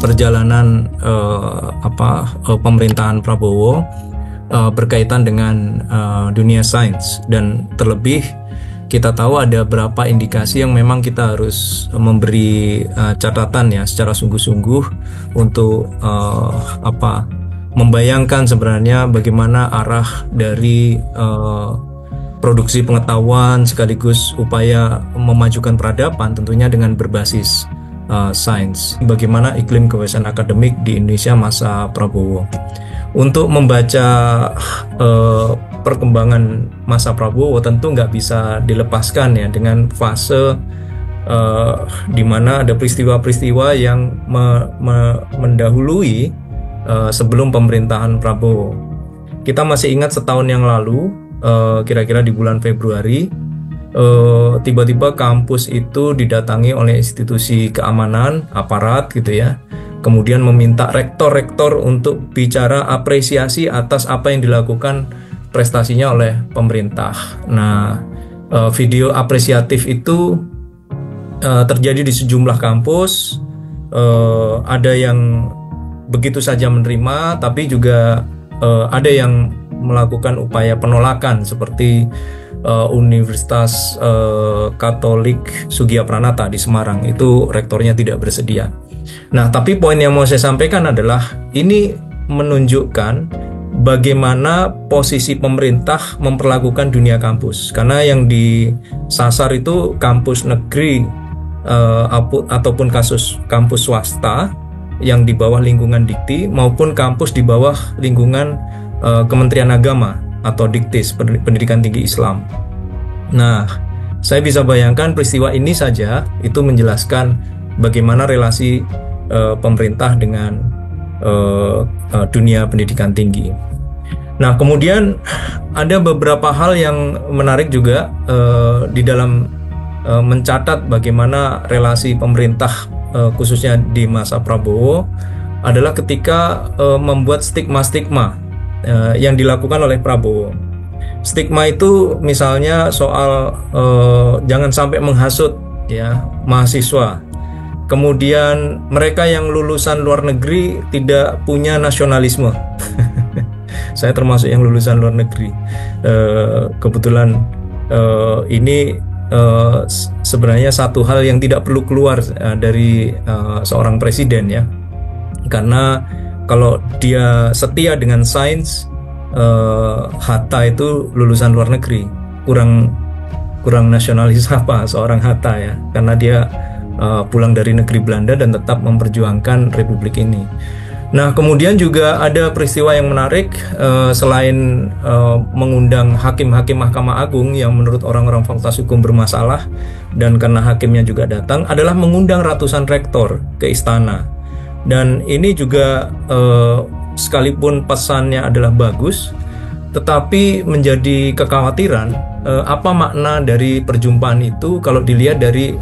perjalanan pemerintahan Prabowo berkaitan dengan dunia sains, dan terlebih kita tahu ada beberapa indikasi yang memang kita harus memberi catatan ya secara sungguh-sungguh untuk membayangkan sebenarnya bagaimana arah dari produksi pengetahuan sekaligus upaya memajukan peradaban tentunya dengan berbasis sains. Bagaimana iklim kewawasan akademik di Indonesia masa Prabowo. Untuk membaca perkembangan masa Prabowo tentu nggak bisa dilepaskan ya dengan fase di mana ada peristiwa-peristiwa yang mendahului sebelum pemerintahan Prabowo. Kita masih ingat setahun yang lalu, kira-kira di bulan Februari, tiba-tiba kampus itu didatangi oleh institusi keamanan, aparat gitu ya. Kemudian meminta rektor-rektor untuk bicara apresiasi atas apa yang dilakukan prestasinya oleh pemerintah. Nah, video apresiatif itu terjadi di sejumlah kampus. Ada yang begitu saja menerima, tapi juga ada yang melakukan upaya penolakan seperti Universitas Katolik Sugiya Pranata di Semarang. Itu rektornya tidak bersedia. Nah, tapi poin yang mau saya sampaikan adalah ini menunjukkan bagaimana posisi pemerintah memperlakukan dunia kampus. Karena yang disasar itu kampus negeri ataupun kampus swasta yang di bawah lingkungan Dikti maupun kampus di bawah lingkungan Kementerian Agama atau Diktis, Pendidikan Tinggi Islam. Nah, saya bisa bayangkan peristiwa ini saja itu menjelaskan bagaimana relasi pemerintah dengan dunia pendidikan tinggi. Nah, kemudian ada beberapa hal yang menarik juga di dalam mencatat bagaimana relasi pemerintah khususnya di masa Prabowo adalah ketika membuat stigma-stigma yang dilakukan oleh Prabowo. Stigma itu misalnya soal jangan sampai menghasut ya mahasiswa. Kemudian mereka yang lulusan luar negeri tidak punya nasionalisme. Saya termasuk yang lulusan luar negeri. Kebetulan ini sebenarnya satu hal yang tidak perlu keluar dari seorang presiden ya. Karena kalau dia setia dengan sains, Hatta itu lulusan luar negeri. Kurang nasionalis apa seorang Hatta ya, karena dia pulang dari negeri Belanda dan tetap memperjuangkan republik ini. Nah, kemudian juga ada peristiwa yang menarik selain mengundang hakim-hakim Mahkamah Agung yang menurut orang-orang fakultas hukum bermasalah, dan karena hakimnya juga datang, adalah mengundang ratusan rektor ke istana. Dan ini juga sekalipun pesannya adalah bagus, tetapi menjadi kekhawatiran apa makna dari perjumpaan itu kalau dilihat dari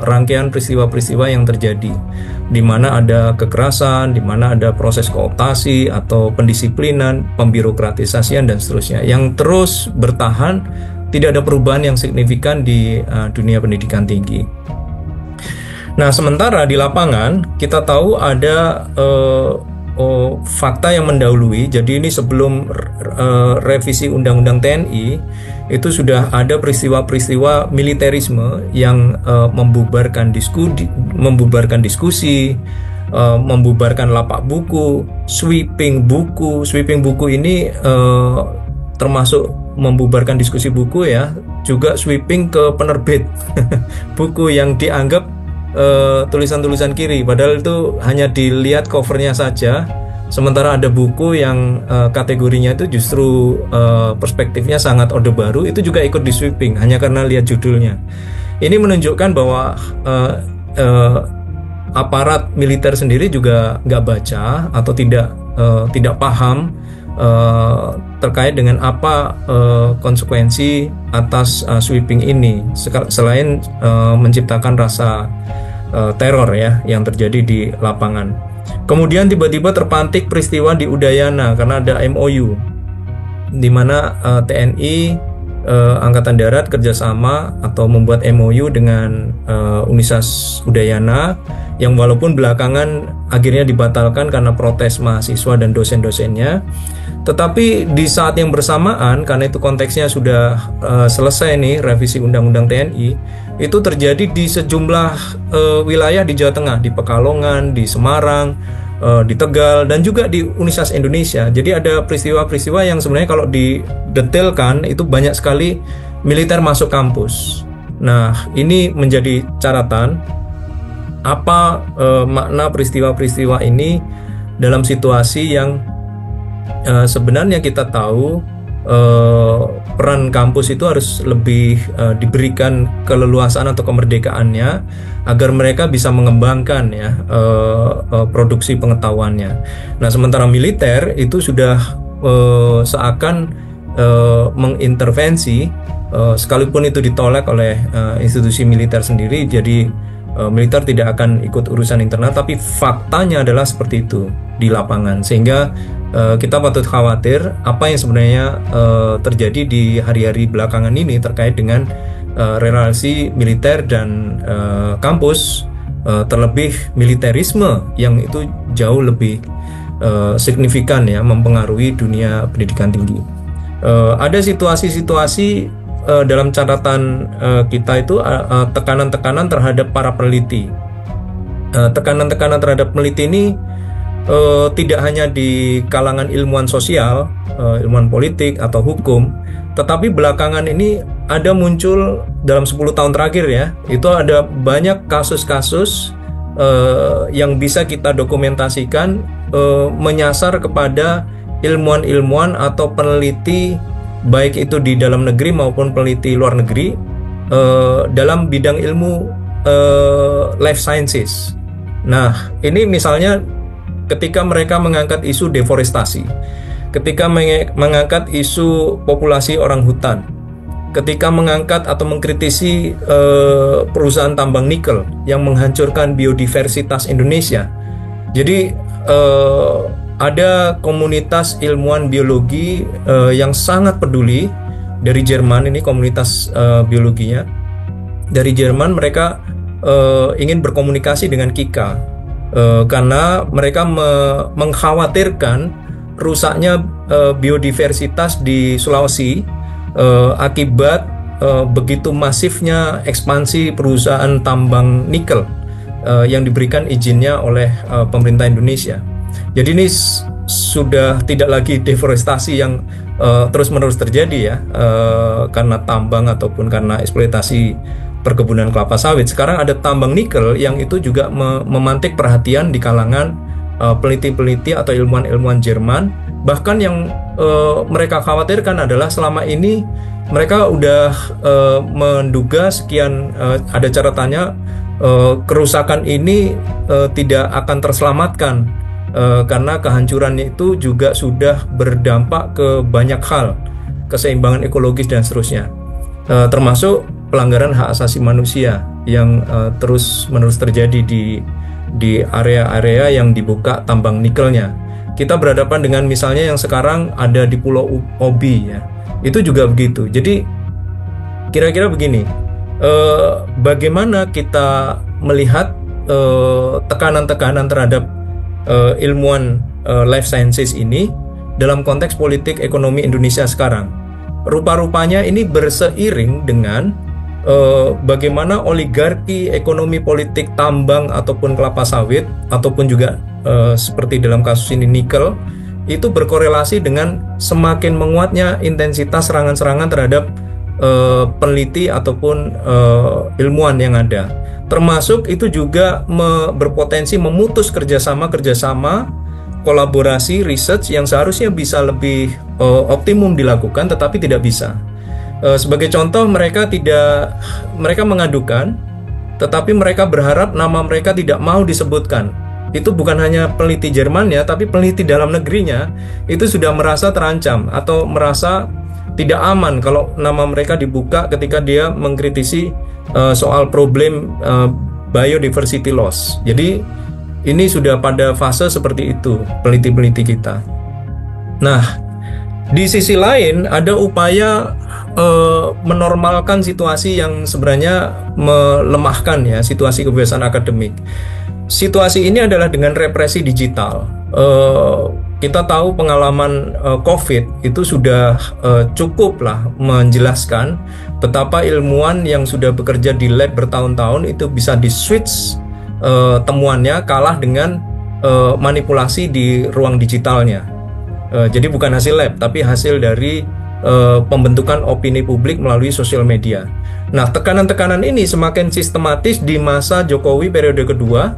rangkaian peristiwa-peristiwa yang terjadi, di mana ada kekerasan, di mana ada proses kooptasi atau pendisiplinan, pembirokratisasian dan seterusnya yang terus bertahan, tidak ada perubahan yang signifikan di dunia pendidikan tinggi. Nah, sementara di lapangan kita tahu ada fakta yang mendahului. Jadi ini sebelum revisi Undang-Undang TNI itu sudah ada peristiwa-peristiwa militerisme yang membubarkan diskusi, membubarkan lapak buku, sweeping buku. Sweeping buku ini termasuk membubarkan diskusi buku ya, juga sweeping ke penerbit buku yang dianggap tulisan-tulisan kiri, padahal itu hanya dilihat covernya saja. Sementara ada buku yang kategorinya itu justru perspektifnya sangat orde baru, itu juga ikut di sweeping hanya karena lihat judulnya. Ini menunjukkan bahwa aparat militer sendiri juga nggak baca atau tidak paham terkait dengan apa konsekuensi atas sweeping ini, selain menciptakan rasa teror ya yang terjadi di lapangan. Kemudian tiba-tiba terpantik peristiwa di Udayana karena ada MOU di mana TNI Angkatan Darat kerjasama atau membuat MOU dengan Universitas Udayana yang walaupun belakangan akhirnya dibatalkan karena protes mahasiswa dan dosen-dosennya. Tetapi di saat yang bersamaan, karena itu konteksnya sudah selesai nih revisi Undang-Undang TNI, itu terjadi di sejumlah wilayah di Jawa Tengah, di Pekalongan, di Semarang, di Tegal, dan juga di Universitas Indonesia. Jadi ada peristiwa-peristiwa yang sebenarnya kalau didetailkan itu banyak sekali militer masuk kampus. Nah, ini menjadi catatan apa makna peristiwa-peristiwa ini dalam situasi yang sebenarnya kita tahu peran kampus itu harus lebih diberikan keleluasaan atau kemerdekaannya agar mereka bisa mengembangkan ya produksi pengetahuannya. Nah, sementara militer itu sudah seakan mengintervensi, sekalipun itu ditolak oleh institusi militer sendiri, jadi militer tidak akan ikut urusan internal, tapi faktanya adalah seperti itu di lapangan, sehingga kita patut khawatir apa yang sebenarnya terjadi di hari-hari belakangan ini terkait dengan relasi militer dan kampus, terlebih militerisme yang itu jauh lebih signifikan ya mempengaruhi dunia pendidikan tinggi. Ada situasi-situasi dalam catatan kita itu tekanan-tekanan terhadap para peneliti. Tekanan-tekanan terhadap peneliti ini tidak hanya di kalangan ilmuwan sosial, ilmuwan politik atau hukum, tetapi belakangan ini ada muncul dalam 10 tahun terakhir ya, itu ada banyak kasus-kasus yang bisa kita dokumentasikan menyasar kepada ilmuwan-ilmuwan atau peneliti baik itu di dalam negeri maupun peneliti luar negeri dalam bidang ilmu life sciences. Nah, ini misalnya ketika mereka mengangkat isu deforestasi, ketika mengangkat isu populasi orang hutan, ketika mengangkat atau mengkritisi perusahaan tambang nikel yang menghancurkan biodiversitas Indonesia. Jadi ada komunitas ilmuwan biologi yang sangat peduli dari Jerman, ini komunitas biologinya dari Jerman. Mereka ingin berkomunikasi dengan KIKA karena mereka mengkhawatirkan rusaknya biodiversitas di Sulawesi akibat begitu masifnya ekspansi perusahaan tambang nikel yang diberikan izinnya oleh pemerintah Indonesia. Jadi ini sudah tidak lagi deforestasi yang terus-menerus terjadi ya karena tambang ataupun karena eksploitasi perkebunan kelapa sawit. Sekarang ada tambang nikel yang itu juga memantik perhatian di kalangan peneliti-peneliti atau ilmuwan-ilmuwan Jerman. Bahkan yang mereka khawatirkan adalah selama ini mereka udah menduga sekian, ada catatannya kerusakan ini tidak akan terselamatkan. Karena kehancurannya itu juga sudah berdampak ke banyak hal, keseimbangan ekologis dan seterusnya, termasuk pelanggaran hak asasi manusia yang terus-menerus terjadi di area-area yang dibuka tambang nikelnya. Kita berhadapan dengan misalnya yang sekarang ada di Pulau Obi ya, itu juga begitu. Jadi kira-kira begini, bagaimana kita melihat tekanan-tekanan terhadap ilmuwan life sciences ini dalam konteks politik ekonomi Indonesia sekarang. Rupa-rupanya ini berseiring dengan bagaimana oligarki ekonomi politik tambang ataupun kelapa sawit ataupun juga seperti dalam kasus ini nikel itu berkorelasi dengan semakin menguatnya intensitas serangan-serangan terhadap peneliti ataupun ilmuwan yang ada. Termasuk itu juga berpotensi memutus kerjasama kolaborasi research yang seharusnya bisa lebih optimum dilakukan tetapi tidak bisa. Sebagai contoh, mereka mengadukan tetapi mereka berharap nama mereka tidak mau disebutkan. Itu bukan hanya peneliti Jermannya tapi peneliti dalam negerinya itu sudah merasa terancam atau merasa tidak aman kalau nama mereka dibuka ketika dia mengkritisi soal problem biodiversity loss. Jadi ini sudah pada fase seperti itu peneliti-peneliti kita. Nah, di sisi lain ada upaya menormalkan situasi yang sebenarnya melemahkan ya situasi kebebasan akademik. situasi ini adalah dengan represi digital. Kita tahu pengalaman COVID itu sudah cukup lah menjelaskan betapa ilmuwan yang sudah bekerja di lab bertahun-tahun itu bisa di-switch temuannya kalah dengan manipulasi di ruang digitalnya. Jadi bukan hasil lab, tapi hasil dari pembentukan opini publik melalui sosial media. Nah, tekanan-tekanan ini semakin sistematis di masa Jokowi periode kedua,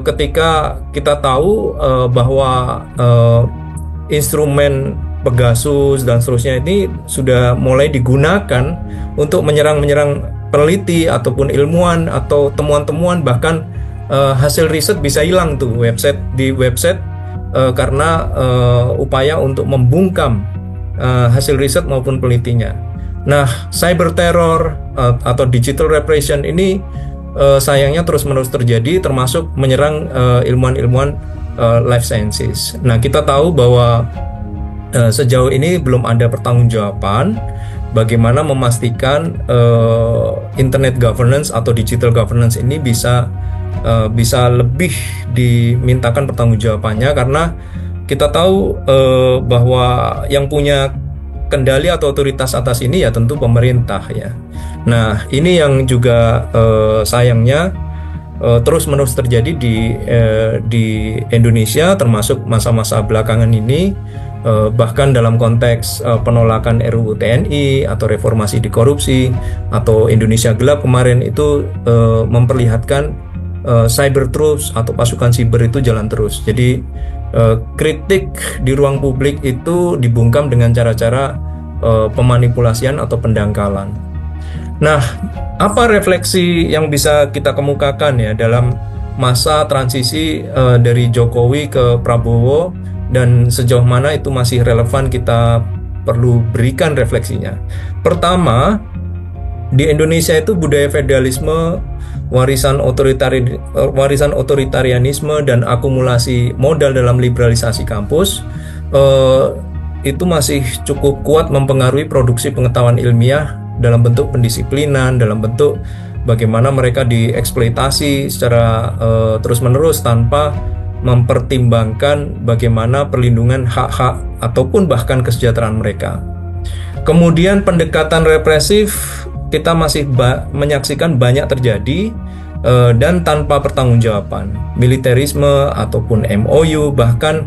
ketika kita tahu bahwa instrumen Pegasus dan seterusnya ini sudah mulai digunakan untuk menyerang peneliti ataupun ilmuwan atau temuan-temuan, bahkan hasil riset bisa hilang tuh di website karena upaya untuk membungkam hasil riset maupun penelitinya. Nah, cyber terror atau digital repression ini sayangnya terus-menerus terjadi, termasuk menyerang ilmuwan-ilmuwan life sciences. Nah, kita tahu bahwa sejauh ini belum ada pertanggungjawaban bagaimana memastikan internet governance atau digital governance ini bisa lebih dimintakan pertanggungjawabannya, karena kita tahu bahwa yang punya kendali atau otoritas atas ini ya tentu pemerintah ya. Nah, ini yang juga sayangnya terus-menerus terjadi di Indonesia, termasuk masa-masa belakangan ini, bahkan dalam konteks penolakan RUU TNI atau reformasi di korupsi atau Indonesia Gelap kemarin itu memperlihatkan cyber troops atau pasukan siber itu jalan terus. Jadi kritik di ruang publik itu dibungkam dengan cara-cara pemanipulasian atau pendangkalan. Nah, apa refleksi yang bisa kita kemukakan ya dalam masa transisi dari Jokowi ke Prabowo, dan sejauh mana itu masih relevan kita perlu berikan refleksinya? Pertama, di Indonesia itu budaya feudalisme, warisan otoritarianisme dan akumulasi modal dalam liberalisasi kampus itu masih cukup kuat mempengaruhi produksi pengetahuan ilmiah dalam bentuk pendisiplinan, dalam bentuk bagaimana mereka dieksploitasi secara terus-menerus tanpa mempertimbangkan bagaimana perlindungan hak-hak ataupun bahkan kesejahteraan mereka. Kemudian pendekatan represif kita masih menyaksikan banyak terjadi dan tanpa pertanggungjawaban. Militerisme ataupun MOU, bahkan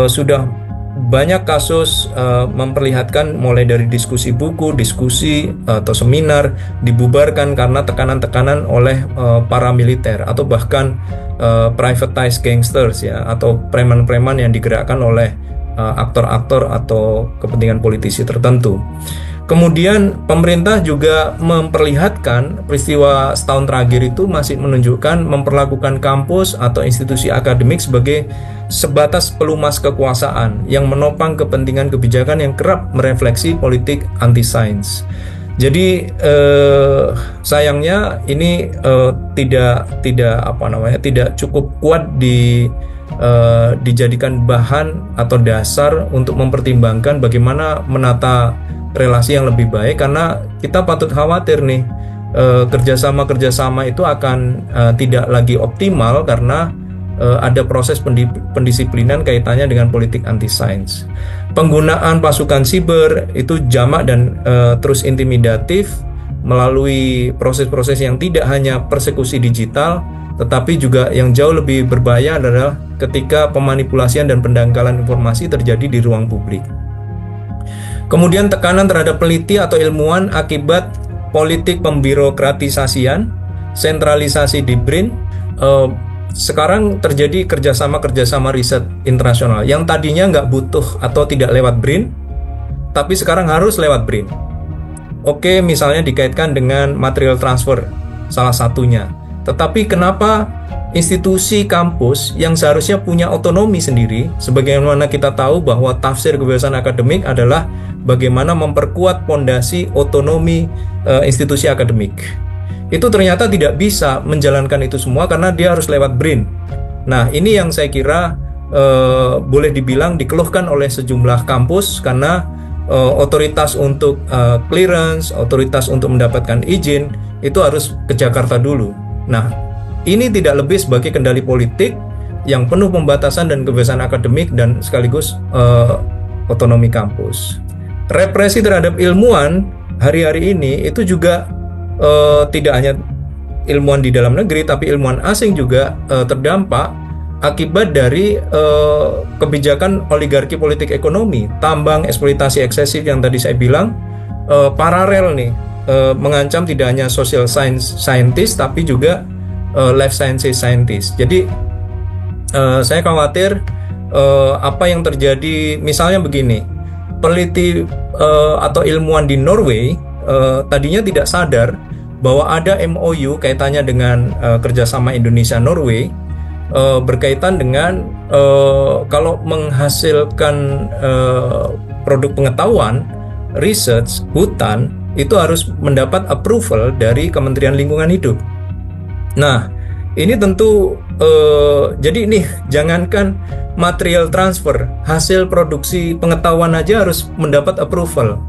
sudah banyak kasus memperlihatkan mulai dari diskusi buku, diskusi atau seminar dibubarkan karena tekanan-tekanan oleh para militer atau bahkan privatized gangsters ya, atau preman-preman yang digerakkan oleh aktor-aktor atau kepentingan politisi tertentu. Kemudian pemerintah juga memperlihatkan peristiwa setahun terakhir itu masih menunjukkan memperlakukan kampus atau institusi akademik sebagai sebatas pelumas kekuasaan yang menopang kepentingan kebijakan yang kerap merefleksi politik anti-sains. Jadi sayangnya ini tidak cukup kuat dijadikan bahan atau dasar untuk mempertimbangkan bagaimana menata relasi yang lebih baik, karena kita patut khawatir nih kerjasama itu akan tidak lagi optimal karena ada proses pendisiplinan kaitannya dengan politik anti-sains. Penggunaan pasukan siber itu jamak dan terus intimidatif melalui proses-proses yang tidak hanya persekusi digital, tetapi juga yang jauh lebih berbahaya adalah ketika pemanipulasian dan pendangkalan informasi terjadi di ruang publik. Kemudian tekanan terhadap peneliti atau ilmuwan akibat politik pembirokratisasian, sentralisasi di BRIN. Sekarang terjadi kerjasama riset internasional yang tadinya nggak butuh atau tidak lewat BRIN, tapi sekarang harus lewat BRIN. Oke, misalnya dikaitkan dengan material transfer, salah satunya. Tetapi kenapa institusi kampus yang seharusnya punya otonomi sendiri, sebagaimana kita tahu bahwa tafsir kebebasan akademik adalah bagaimana memperkuat fondasi otonomi institusi akademik, itu ternyata tidak bisa menjalankan itu semua karena dia harus lewat BRIN. Nah, ini yang saya kira boleh dibilang dikeluhkan oleh sejumlah kampus, karena otoritas untuk clearance, otoritas untuk mendapatkan izin itu harus ke Jakarta dulu. Nah, ini tidak lebih sebagai kendali politik yang penuh pembatasan dan kebebasan akademik dan sekaligus otonomi kampus. Represi terhadap ilmuwan hari-hari ini itu juga tidak hanya ilmuwan di dalam negeri, tapi ilmuwan asing juga terdampak akibat dari kebijakan oligarki politik ekonomi, tambang, eksploitasi eksesif yang tadi saya bilang, paralel nih, mengancam tidak hanya social science scientist tapi juga life sciences scientist. Jadi saya khawatir apa yang terjadi, misalnya begini, peneliti atau ilmuwan di Norway tadinya tidak sadar bahwa ada MOU kaitannya dengan kerjasama Indonesia-Norway berkaitan dengan kalau menghasilkan produk pengetahuan, research, hutan, itu harus mendapat approval dari Kementerian Lingkungan Hidup. Nah, ini tentu jadi nih, jangankan material transfer, hasil produksi pengetahuan aja harus mendapat approval.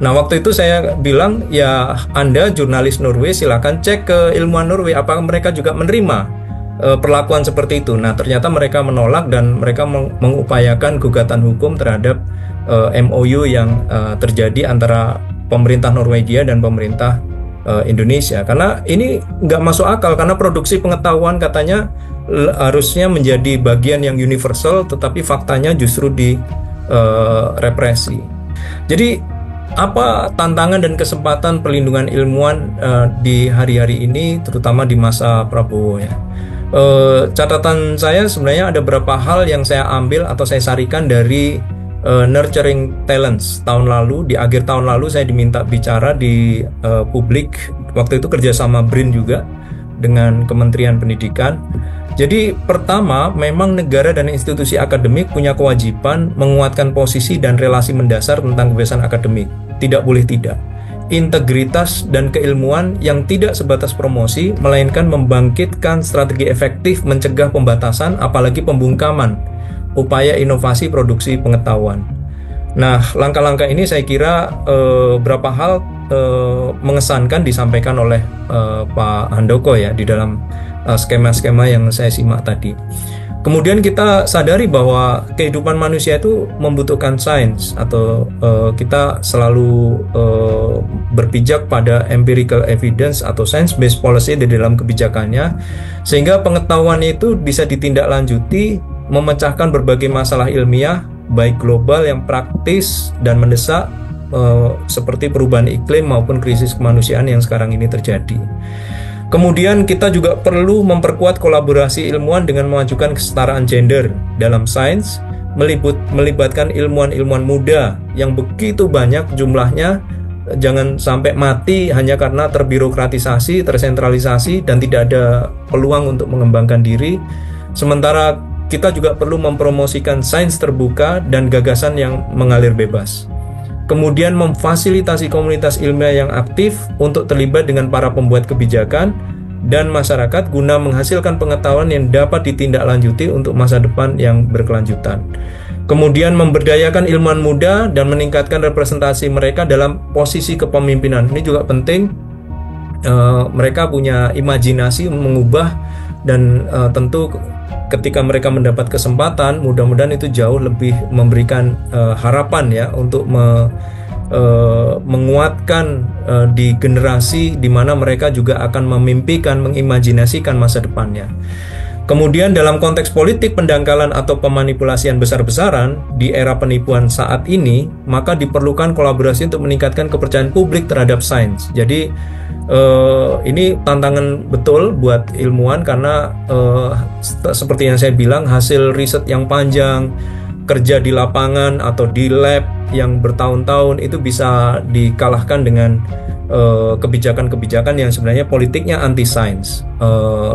Nah, waktu itu saya bilang, ya Anda jurnalis Norway silakan cek ke ilmuwan Norway apakah mereka juga menerima perlakuan seperti itu. Nah, ternyata mereka menolak dan mereka mengupayakan gugatan hukum terhadap MOU yang terjadi antara pemerintah Norwegia dan pemerintah Indonesia, karena ini nggak masuk akal, karena produksi pengetahuan katanya harusnya menjadi bagian yang universal, tetapi faktanya justru di represi. Jadi apa tantangan dan kesempatan perlindungan ilmuwan di hari-hari ini, terutama di masa Prabowo ya? Catatan saya sebenarnya ada beberapa hal yang saya ambil atau saya sarikan dari Nurturing Talents tahun lalu. Di akhir tahun lalu saya diminta bicara di publik, waktu itu kerjasama BRIN juga dengan Kementerian Pendidikan. Jadi pertama, memang negara dan institusi akademik punya kewajiban menguatkan posisi dan relasi mendasar tentang kebebasan akademik. Tidak boleh tidak. Integritas dan keilmuan yang tidak sebatas promosi, melainkan membangkitkan strategi efektif mencegah pembatasan, apalagi pembungkaman upaya inovasi produksi pengetahuan. Nah, langkah-langkah ini saya kira berapa hal mengesankan disampaikan oleh Pak Handoko ya di dalam skema-skema yang saya simak tadi. Kemudian kita sadari bahwa kehidupan manusia itu membutuhkan sains, atau kita selalu berpijak pada empirical evidence atau science-based policy di dalam kebijakannya, sehingga pengetahuan itu bisa ditindaklanjuti memecahkan berbagai masalah ilmiah baik global yang praktis dan mendesak seperti perubahan iklim maupun krisis kemanusiaan yang sekarang ini terjadi. Kemudian kita juga perlu memperkuat kolaborasi ilmuwan dengan memajukan kesetaraan gender dalam sains, melibatkan ilmuwan-ilmuwan muda yang begitu banyak jumlahnya, jangan sampai mati hanya karena terbirokratisasi, tersentralisasi, dan tidak ada peluang untuk mengembangkan diri. Sementara kita juga perlu mempromosikan sains terbuka dan gagasan yang mengalir bebas. Kemudian memfasilitasi komunitas ilmiah yang aktif untuk terlibat dengan para pembuat kebijakan dan masyarakat guna menghasilkan pengetahuan yang dapat ditindaklanjuti untuk masa depan yang berkelanjutan. Kemudian memberdayakan ilmuwan muda dan meningkatkan representasi mereka dalam posisi kepemimpinan. Ini juga penting, mereka punya imajinasi mengubah, dan tentu ketika mereka mendapat kesempatan, mudah-mudahan itu jauh lebih memberikan harapan ya untuk menguatkan di generasi di mana mereka juga akan memimpikan, mengimajinasikan masa depannya. Kemudian dalam konteks politik pendangkalan atau pemanipulasian besar-besaran di era penipuan saat ini, maka diperlukan kolaborasi untuk meningkatkan kepercayaan publik terhadap sains. Jadi ini tantangan betul buat ilmuwan, karena seperti yang saya bilang, hasil riset yang panjang, kerja di lapangan atau di lab yang bertahun-tahun itu bisa dikalahkan dengan kebijakan-kebijakan yang sebenarnya politiknya anti sains.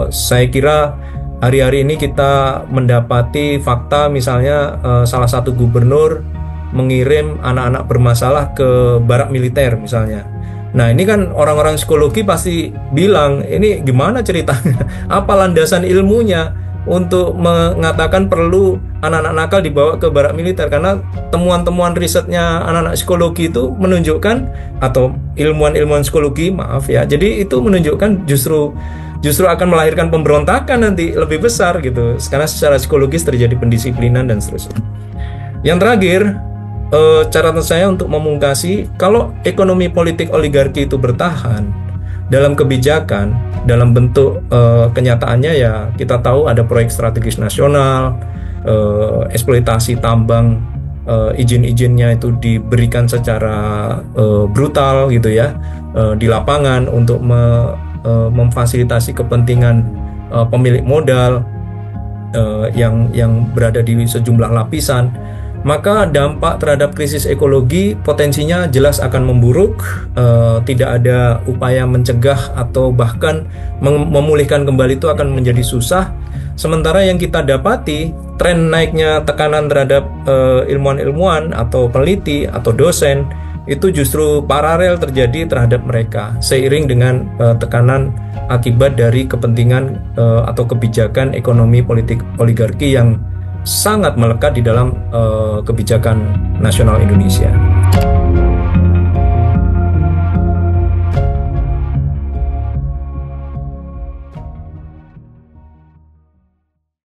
Saya kira hari-hari ini kita mendapati fakta, misalnya salah satu gubernur mengirim anak-anak bermasalah ke barak militer misalnya. Nah, ini kan orang-orang psikologi pasti bilang, ini gimana ceritanya? Apa landasan ilmunya untuk mengatakan perlu anak-anak nakal dibawa ke barak militer? Karena temuan-temuan risetnya anak-anak psikologi itu menunjukkan, atau ilmuwan-ilmuwan psikologi, maaf ya, jadi itu menunjukkan justru justru akan melahirkan pemberontakan nanti lebih besar gitu, karena secara psikologis terjadi pendisiplinan dan seterusnya. Yang terakhir, catatan saya untuk memungkasi, kalau ekonomi politik oligarki itu bertahan dalam kebijakan, dalam bentuk kenyataannya ya kita tahu ada proyek strategis nasional, eksploitasi tambang, izin-izinnya itu diberikan secara brutal gitu ya, di lapangan untuk memfasilitasi kepentingan pemilik modal yang berada di sejumlah lapisan, maka dampak terhadap krisis ekologi potensinya jelas akan memburuk. Tidak ada upaya mencegah atau bahkan memulihkan kembali itu akan menjadi susah. Sementara yang kita dapati, tren naiknya tekanan terhadap ilmuwan-ilmuwan atau peneliti atau dosen itu justru paralel terjadi terhadap mereka seiring dengan tekanan akibat dari kepentingan atau kebijakan ekonomi politik oligarki yang sangat melekat di dalam kebijakan nasional Indonesia.